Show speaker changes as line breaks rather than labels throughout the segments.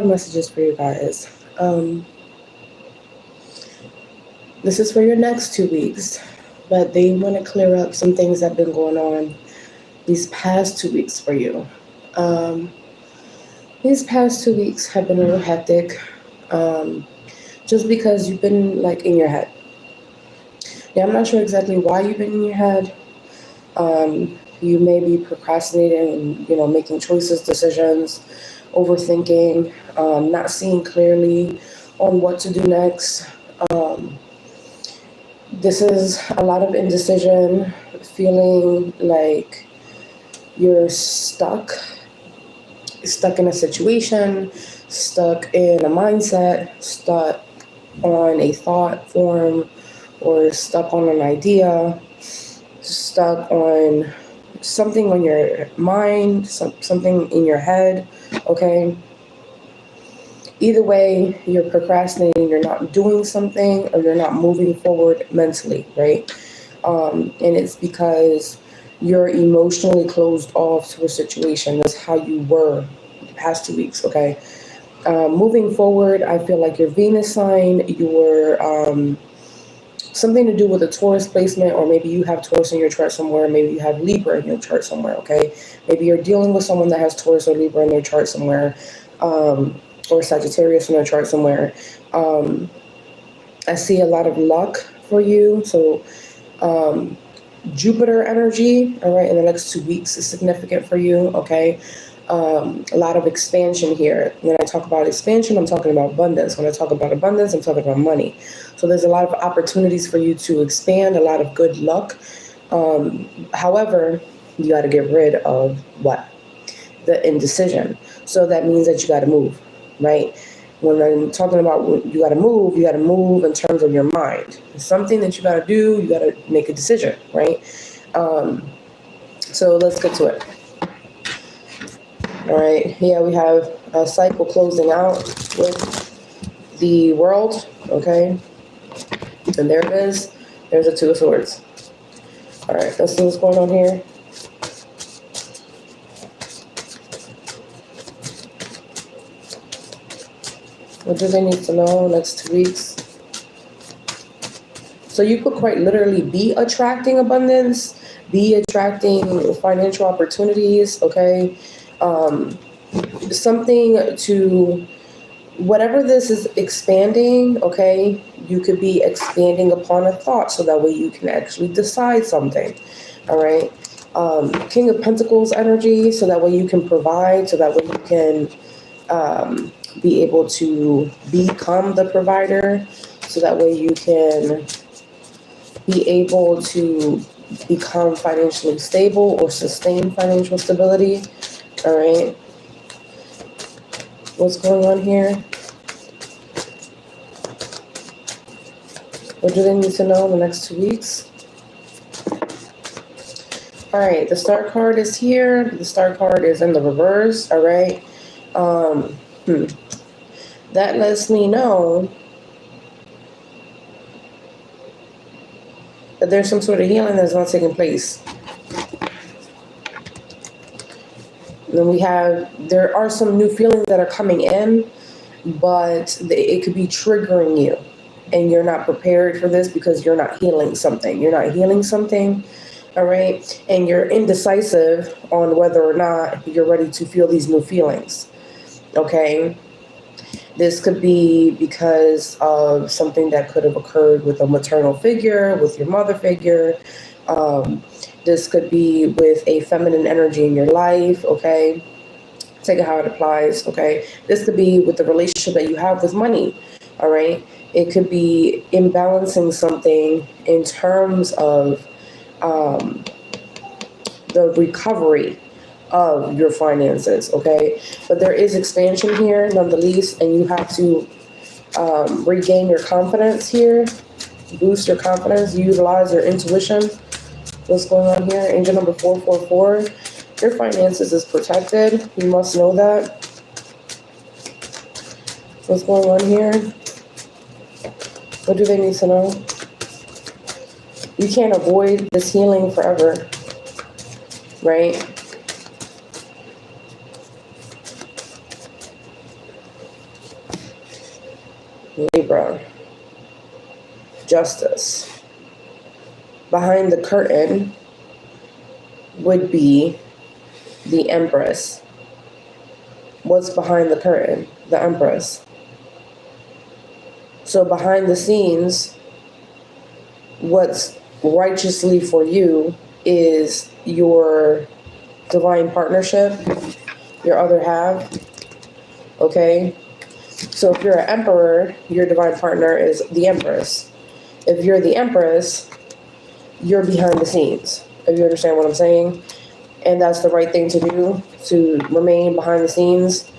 Messages for you guys. This is for your next 2 weeks, but they want to clear up some things that have been going on these past 2 weeks for you. These past 2 weeks have been a little hectic, just because you've been like in your head. Yeah, I'm not sure exactly why you've been in your head. You may be procrastinating and making choices, decisions, overthinking, not seeing clearly on what to do next. This is a lot of indecision, feeling like you're stuck in a situation, stuck in a mindset, stuck on a thought form, or stuck on an idea, stuck on something on your mind, something in your head, okay? Either way, you're procrastinating, you're not doing something, or you're not moving forward mentally, right? And it's because you're emotionally closed off to a situation. That's how you were the past 2 weeks, okay? Moving forward, I feel like your Venus sign, your something to do with a Taurus placement, or maybe you have Taurus in your chart somewhere, maybe you have Libra in your chart somewhere, okay? Maybe you're dealing with someone that has Taurus or Libra in their chart somewhere, or Sagittarius in their chart somewhere. I see a lot of luck for you, so Jupiter energy, all right, in the next 2 weeks is significant for you, okay? A lot of expansion here. When I talk about expansion, I'm talking about abundance. When I talk about abundance, I'm talking about money. So there's a lot of opportunities for you to expand, a lot of good luck. However, you got to get rid of what? The indecision. So that means that you got to move, right? When I'm talking about you got to move in terms of your mind. It's something that you got to do, you got to make a decision, right? So let's get to it. All right, here we have a cycle closing out with the world, okay? And there it is. There's a Two of Swords. All right, let's see what's going on here. What do they need to know next 2 weeks? So you could quite literally be attracting abundance, be attracting financial opportunities, okay? Something to, whatever this is expanding, okay, you could be expanding upon a thought so that way you can actually decide something, all right? King of Pentacles energy, so that way you can provide, so that way you can be able to become the provider, so that way you can be able to become financially stable or sustain financial stability. All right. What's going on here? What do they need to know in the next 2 weeks? All right. The Star card is here. The Star card is in the reverse. All right. That lets me know that there's some sort of healing that's not taking place. And then there are some new feelings that are coming in, but it could be triggering you. And you're not prepared for this because you're not healing something. All right? And you're indecisive on whether or not you're ready to feel these new feelings. Okay? This could be because of something that could have occurred with a maternal figure, with your mother figure. This could be with a feminine energy in your life, okay? Take it how it applies, okay? This could be with the relationship that you have with money, all right? It could be imbalancing something in terms of the recovery of your finances, okay? But there is expansion here, nonetheless, and you have to regain your confidence here, boost your confidence, utilize your intuition. What's going on here? Angel number 444. Your finances is protected. You must know that. What's going on here? What do they need to know? You can't avoid this healing forever, right? Libra, Justice. Behind the curtain would be the Empress. What's behind the curtain? The Empress. So behind the scenes, what's righteously for you is your divine partnership, your other half, okay? So if you're an emperor, your divine partner is the Empress. If you're the Empress, you're behind the scenes, if you understand what I'm saying. And that's the right thing to do, to remain behind the scenes,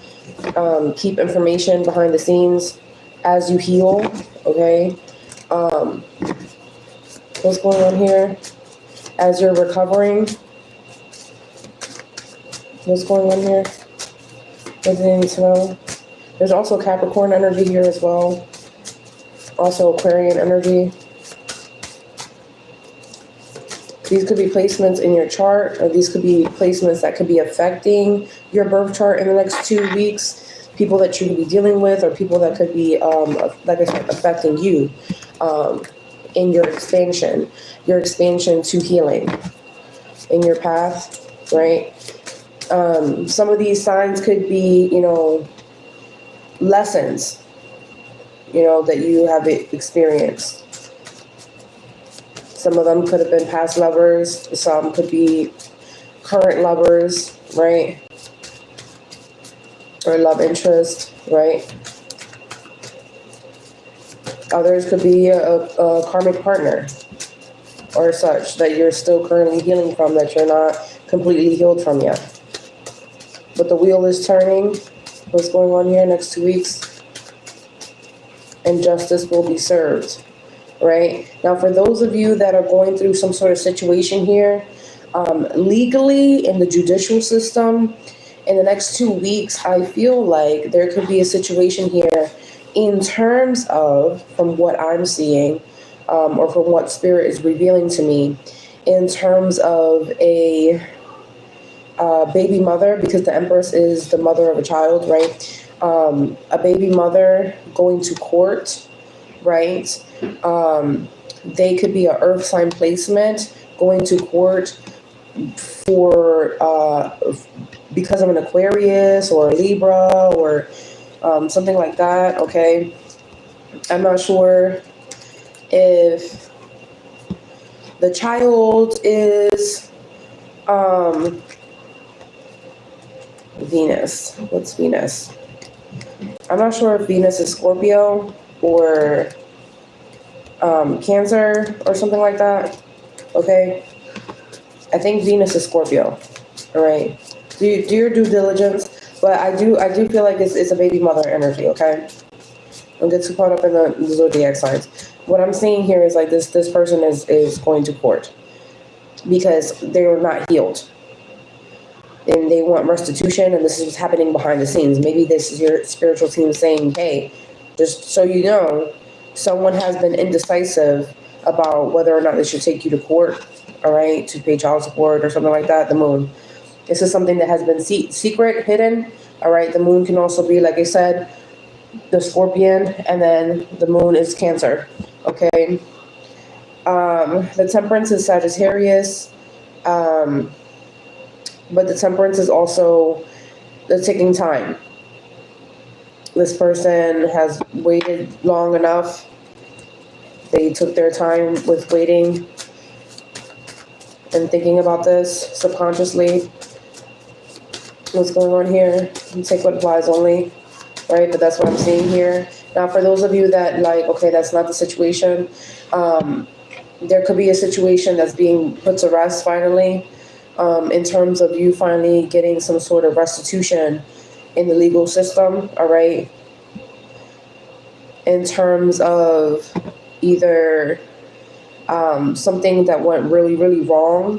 keep information behind the scenes as you heal, okay? What's going on here? As you're recovering, what's going on here? What do you need to know? There's also Capricorn energy here as well. Also Aquarian energy. These could be placements in your chart, or these could be placements that could be affecting your birth chart in the next 2 weeks. People that you could be dealing with, or people that could be, like I said, affecting you in your expansion to healing in your path, right? Some of these signs could be, lessons, that you have experienced. Some of them could have been past lovers. Some could be current lovers, right? Or love interest, right? Others could be a karmic partner or such that you're still currently healing from, that you're not completely healed from yet. But the wheel is turning. What's going on here next 2 weeks? And justice will be served. Right? Now, for those of you that are going through some sort of situation here, legally in the judicial system, in the next 2 weeks, I feel like there could be a situation here in terms of, from what I'm seeing, or from what Spirit is revealing to me, in terms of a baby mother, because the Empress is the mother of a child, right? A baby mother going to court, right? They could be an earth sign placement going to court for because of an Aquarius or a Libra or something like that, okay? I'm not sure if the child is Venus. What's Venus? I'm not sure if Venus is Scorpio or Cancer or something like that, okay? I think Venus is Scorpio, all right? Do your due diligence, but I do feel like it's a baby mother energy, okay? Don't get too caught up in the zodiac signs. What I'm seeing here is like this person is going to court because they're not healed. And they want restitution, and this is what's happening behind the scenes. Maybe this is your spiritual team saying, hey, just so you know, someone has been indecisive about whether or not they should take you to court, all right, to pay child support or something like that. The moon. This is something that has been secret, hidden, all right? The moon can also be, like I said, the scorpion, and then the moon is Cancer, okay? The temperance is Sagittarius, but the temperance is also the ticking time. This person has waited long enough. They took their time with waiting and thinking about this subconsciously. What's going on here? You take what applies only, right? But that's what I'm seeing here. Now, for those of you that like, okay, that's not the situation. There could be a situation that's being put to rest finally, in terms of you finally getting some sort of restitution in the legal system, all right? In terms of either something that went really, really wrong,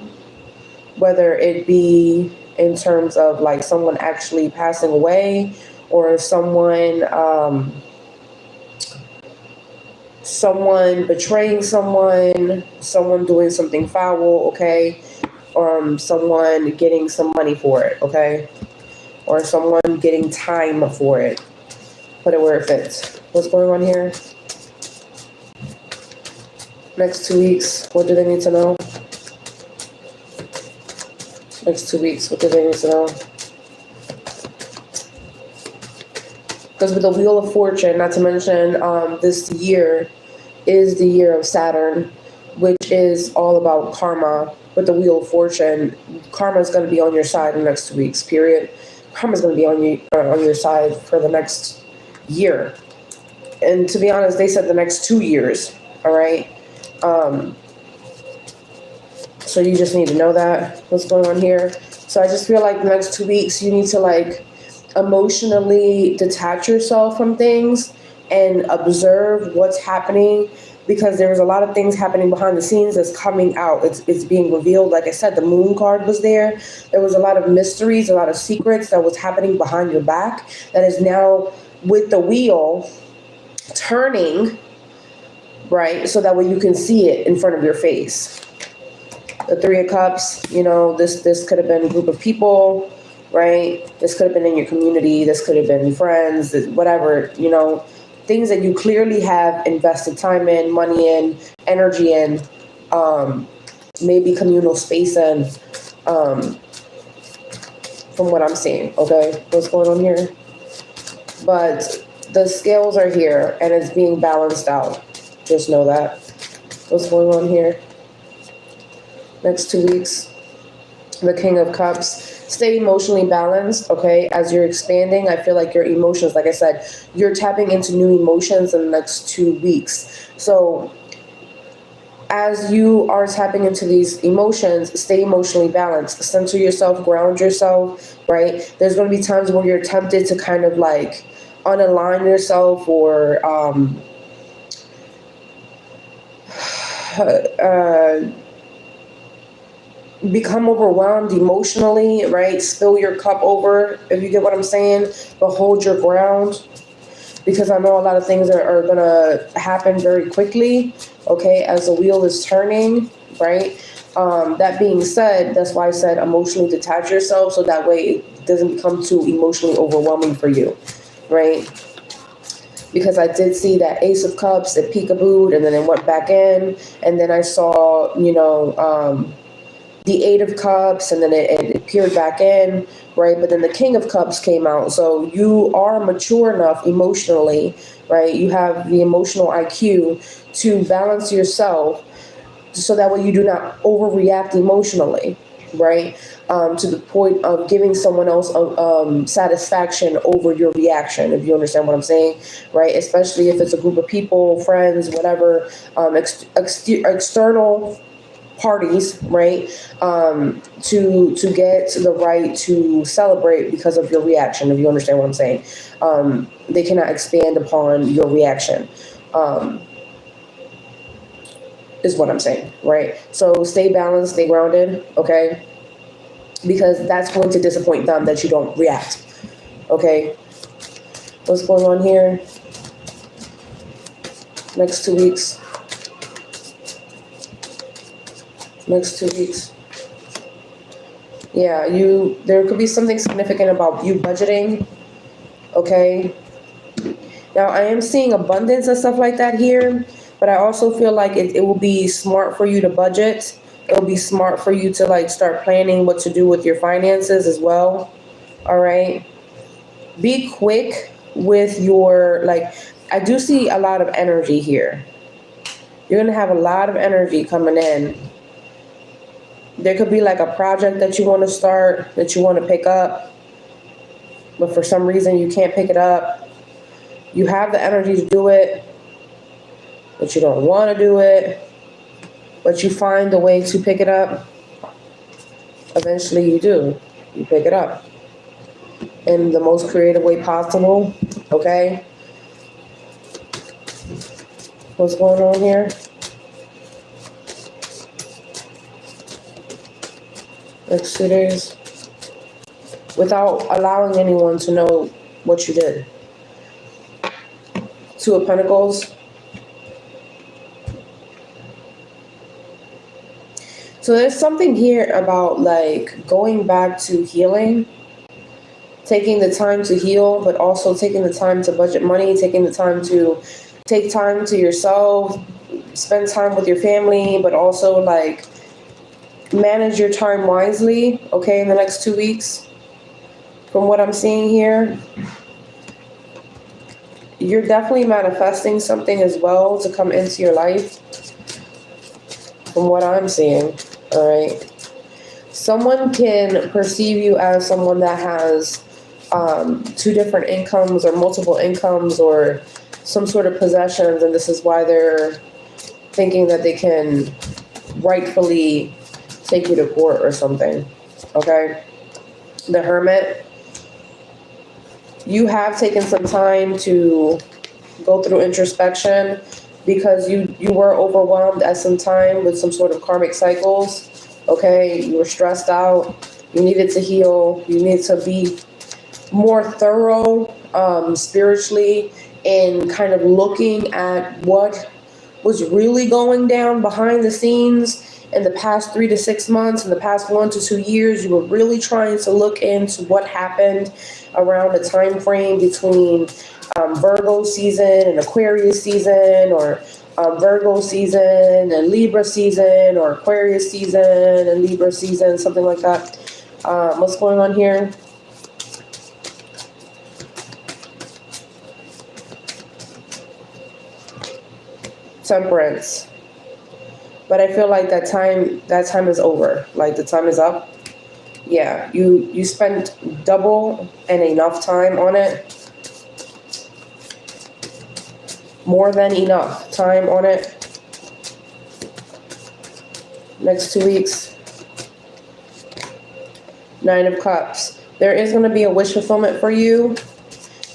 whether it be in terms of like someone actually passing away, or someone betraying someone doing something foul, okay? Or someone getting some money for it, okay? Or someone getting time for it. put it where it fits. What's going on here? Next 2 weeks, what do they need to know? Next 2 weeks, what do they need to know? Because with the Wheel of Fortune, not to mention this year is the year of Saturn, which is all about karma. With the Wheel of Fortune, karma is going to be on your side in the next 2 weeks, period. Karma is going to be on your side for the next year. And to be honest, they said the next 2 years, all right? So you just need to know that, what's going on here. So I just feel like the next 2 weeks, you need to like emotionally detach yourself from things and observe what's happening, because there's a lot of things happening behind the scenes that's coming out. It's being revealed. Like I said, the moon card was there. There was a lot of mysteries, a lot of secrets that was happening behind your back that is now with the wheel turning, right? So that way you can see it in front of your face. The Three of Cups, you know, this could have been a group of people, right? This could have been in your community. This could have been friends, whatever, you know, things that you clearly have invested time in, money in, energy in, maybe communal space in, from what I'm seeing, okay? What's going on here? But the scales are here and it's being balanced out. Just know that. What's going on here? Next 2 weeks, the King of Cups. Stay emotionally balanced, okay? As you're expanding, I feel like your emotions, like I said, you're tapping into new emotions in the next 2 weeks. So as you are tapping into these emotions, stay emotionally balanced. Center yourself, ground yourself, right? There's going to be times where you're tempted to kind of like unalign yourself or become overwhelmed emotionally, right? Spill your cup over, if you get what I'm saying, but hold your ground, because I know a lot of things are going to happen very quickly, okay, as the wheel is turning, right? That being said, that's why I said emotionally detach yourself, so that way it doesn't become too emotionally overwhelming for you, right? Because I did see that Ace of Cups, it peekabooed, and then it went back in, and then I saw, you know, the Eight of Cups, and then it appeared back in, right? But then the King of Cups came out. So you are mature enough emotionally, right? You have the emotional IQ to balance yourself so that way you do not overreact emotionally, right? To the point of giving someone else satisfaction over your reaction, if you understand what I'm saying, right? Especially if it's a group of people, friends, whatever, external parties, right? To get the right to celebrate because of your reaction, if you understand what I'm saying. They cannot expand upon your reaction, is what I'm saying, right? So stay balanced, stay grounded, okay? Because that's going to disappoint them that you don't react, okay? What's going on here? Next 2 weeks. Next 2 weeks. Yeah, there could be something significant about you budgeting, okay? Now, I am seeing abundance and stuff like that here, but I also feel like it will be smart for you to budget. It'll be smart for you to like start planning what to do with your finances as well, all right? Be quick with your, like, I do see a lot of energy here. You're going to have a lot of energy coming in. There could be like a project that you want to start, that you want to pick up, but for some reason you can't pick it up. You have the energy to do it, but you don't want to do it, but you find a way to pick it up. Eventually you do. You pick it up in the most creative way possible, okay? What's going on here? Next 2 days, without allowing anyone to know what you did. Two of Pentacles. So there's something here about like going back to healing, taking the time to heal, but also taking the time to budget money, taking the time to take time to yourself, spend time with your family, but also like manage your time wisely, okay, in the next 2 weeks. From what I'm seeing here, you're definitely manifesting something as well to come into your life. From what I'm seeing, all right. Someone can perceive you as someone that has 2 different incomes or multiple incomes or some sort of possessions, and this is why they're thinking that they can rightfully take you to court or something, okay? The Hermit, you have taken some time to go through introspection because you were overwhelmed at some time with some sort of karmic cycles, okay? You were stressed out, you needed to heal, you need to be more thorough spiritually in kind of looking at what was really going down behind the scenes in the past 3 to 6 months, in the past 1 to 2 years. You were really trying to look into what happened around the time frame between Virgo season and Aquarius season, or Virgo season and Libra season, or Aquarius season and Libra season, something like that. What's going on here? Temperance. But I feel like that time is over. Like the time is up. Yeah, you spent double and enough time on it. More than enough time on it. Next 2 weeks. 9 of Cups. There is going to be a wish fulfillment for you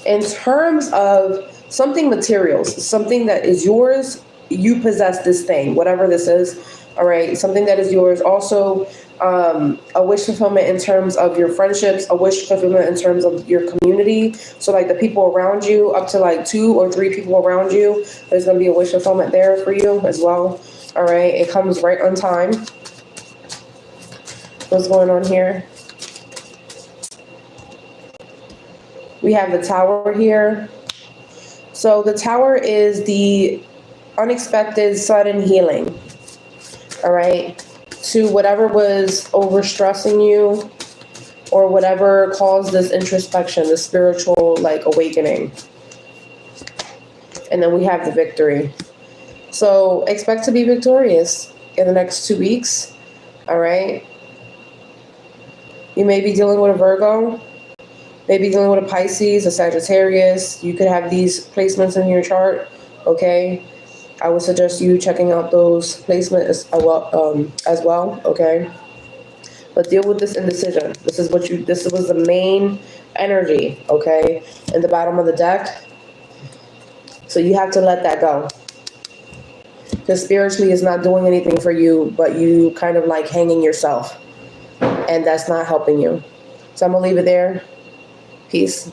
in terms of something materials, something that is yours. You possess this thing, whatever this is, all right? Something that is yours. Also, a wish fulfillment in terms of your friendships, a wish fulfillment in terms of your community. So like the people around you, up to like 2 or 3 people around you, there's going to be a wish fulfillment there for you as well, all right? It comes right on time. What's going on here? We have the Tower here. So the Tower is the unexpected, sudden healing, all right, to whatever was overstressing you or whatever caused this introspection, the spiritual like awakening. And then we have the Victory. So expect to be victorious in the next 2 weeks, all right? You may be dealing with a Virgo, maybe dealing with a Pisces, a Sagittarius. You could have these placements in your chart, okay? I would suggest you checking out those placements as well, okay? But deal with this indecision. This was the main energy, okay, in the bottom of the deck. So you have to let that go. Because spiritually it's not doing anything for you, but you kind of like hanging yourself. And that's not helping you. So I'm going to leave it there. Peace.